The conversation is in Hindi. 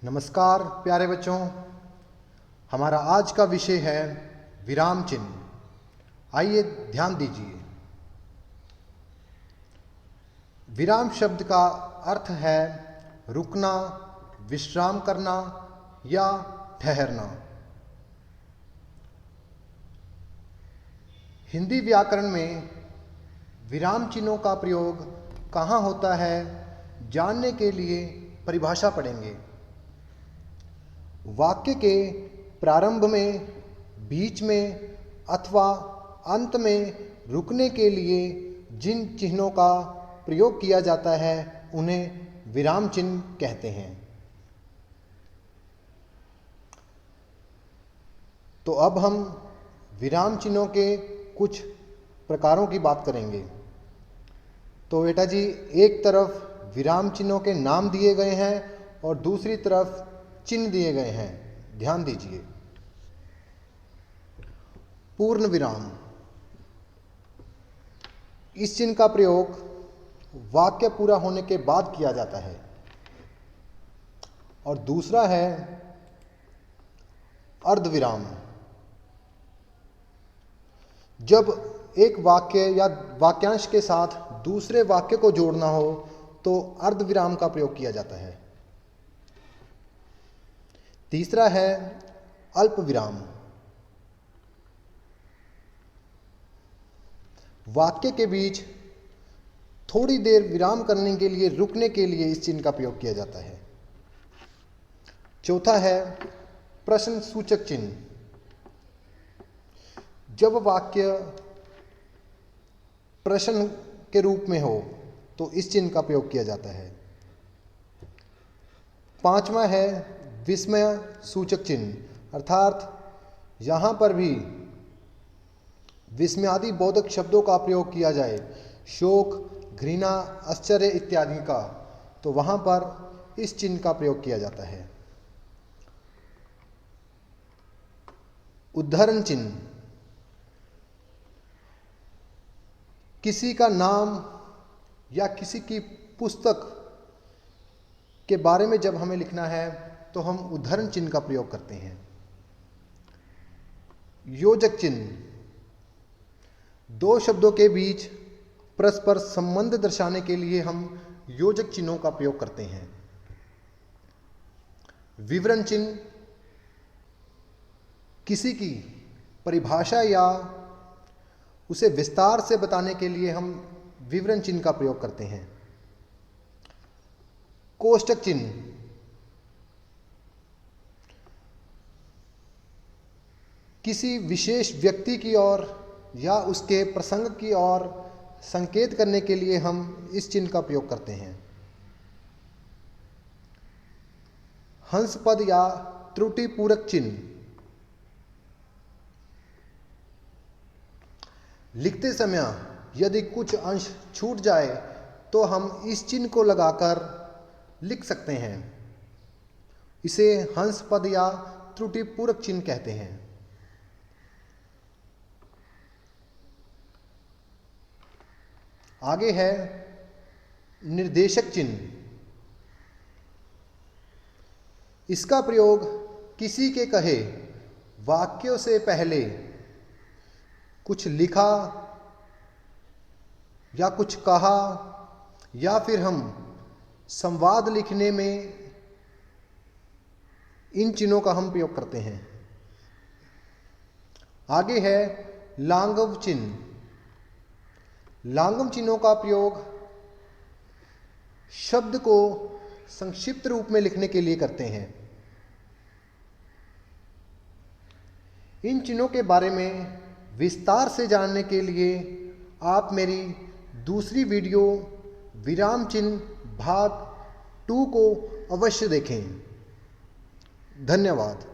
नमस्कार प्यारे बच्चों, हमारा आज का विषय है विराम चिन्ह। आइए ध्यान दीजिए। विराम शब्द का अर्थ है रुकना, विश्राम करना या ठहरना। हिंदी व्याकरण में विराम चिन्हों का प्रयोग कहाँ होता है, जानने के लिए परिभाषा पढ़ेंगे। वाक्य के प्रारंभ में, बीच में अथवा अंत में रुकने के लिए जिन चिन्हों का प्रयोग किया जाता है उन्हें विराम चिन्ह कहते हैं। तो अब हम विराम चिन्हों के कुछ प्रकारों की बात करेंगे। तो बेटा जी, एक तरफ विराम चिन्हों के नाम दिए गए हैं और दूसरी तरफ चिन्ह दिए गए हैं। ध्यान दीजिए। पूर्ण विराम, इस चिन्ह का प्रयोग वाक्य पूरा होने के बाद किया जाता है। और दूसरा है अर्धविराम। जब एक वाक्य या वाक्यांश के साथ दूसरे वाक्य को जोड़ना हो तो अर्धविराम का प्रयोग किया जाता है। तीसरा है अल्प विराम। वाक्य के बीच थोड़ी देर विराम करने के लिए, रुकने के लिए इस चिन्ह का प्रयोग किया जाता है। चौथा है प्रश्न सूचक चिन्ह। जब वाक्य प्रश्न के रूप में हो तो इस चिन्ह का प्रयोग किया जाता है। पांचवा है विस्मय सूचक चिन्ह, अर्थात यहां पर भी विस्मयादि बोधक शब्दों का प्रयोग किया जाए, शोक, घृणा, आश्चर्य इत्यादि का, तो वहां पर इस चिन्ह का प्रयोग किया जाता है। उद्धरण चिन्ह, किसी का नाम या किसी की पुस्तक के बारे में जब हमें लिखना है तो हम उद्धरण चिन्ह का प्रयोग करते हैं। योजक चिन्ह, दो शब्दों के बीच परस्पर संबंध दर्शाने के लिए हम योजक चिन्हों का प्रयोग करते हैं। विवरण चिन्ह, किसी की परिभाषा या उसे विस्तार से बताने के लिए हम विवरण चिन्ह का प्रयोग करते हैं। कोष्टक चिन्ह, किसी विशेष व्यक्ति की ओर या उसके प्रसंग की ओर संकेत करने के लिए हम इस चिन्ह का प्रयोग करते हैं। हंस पद या त्रुटि पूरक चिन्ह, लिखते समय यदि कुछ अंश छूट जाए तो हम इस चिन्ह को लगाकर लिख सकते हैं। इसे हंस पद या त्रुटि पूरक चिन्ह कहते हैं। आगे है निर्देशक चिन्ह। इसका प्रयोग किसी के कहे वाक्यों से पहले कुछ लिखा या कुछ कहा, या फिर हम संवाद लिखने में इन चिन्हों का हम प्रयोग करते हैं। आगे है लांघव चिन्ह। लांघव चिन्हों का प्रयोग शब्द को संक्षिप्त रूप में लिखने के लिए करते हैं। इन चिन्हों के बारे में विस्तार से जानने के लिए आप मेरी दूसरी वीडियो विराम चिन्ह भाग 2 को अवश्य देखें। धन्यवाद।